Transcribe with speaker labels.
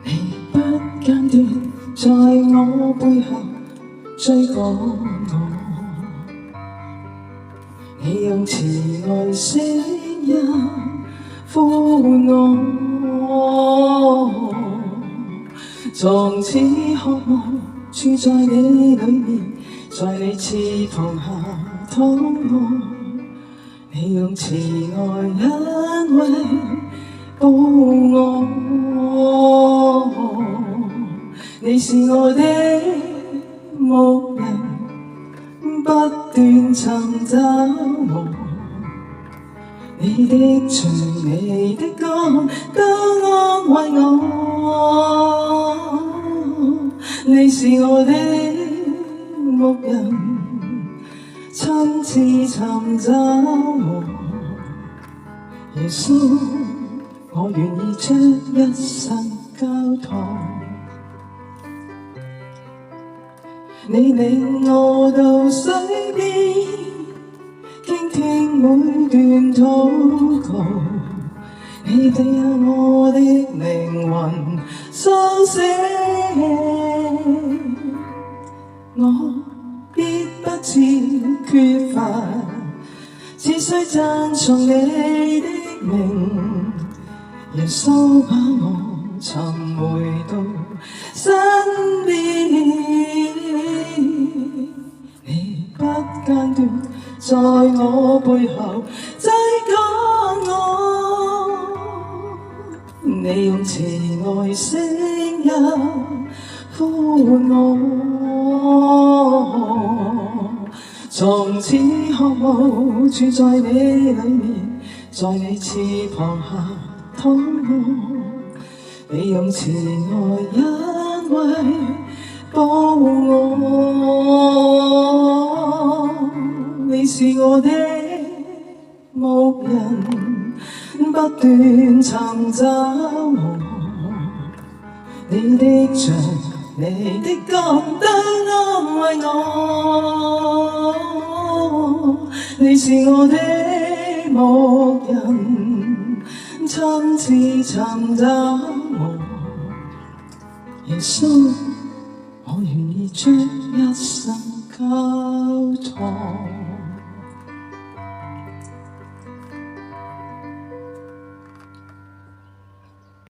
Speaker 1: 你不間斷在我背後追趕我，你用慈愛聲音呼喚我，從此渴望住在你裏面，在你翅膀下躺臥，你用慈愛恩惠保護我，你是我的牧人，不斷尋找我，你的杖你的竿都安慰我，你是我的牧人，親自尋找我，耶穌，我願意將一生交託。你領我到水邊，傾聽每段禱告，你俾我的靈魂蘇醒，我必不致缺乏，只需讚頌你的名，耶穌把我尋回到身邊，你不間斷在我背後追趕我，你用慈愛聲音呼喚我，從此渴望住在你裏面，在你翅膀下躺臥，你用慈愛恩惠保護我，你是我的牧人，不斷尋找我，你的杖你的竿都安慰我，你是我的牧人，親自尋找我，耶穌，我願意將一生交託。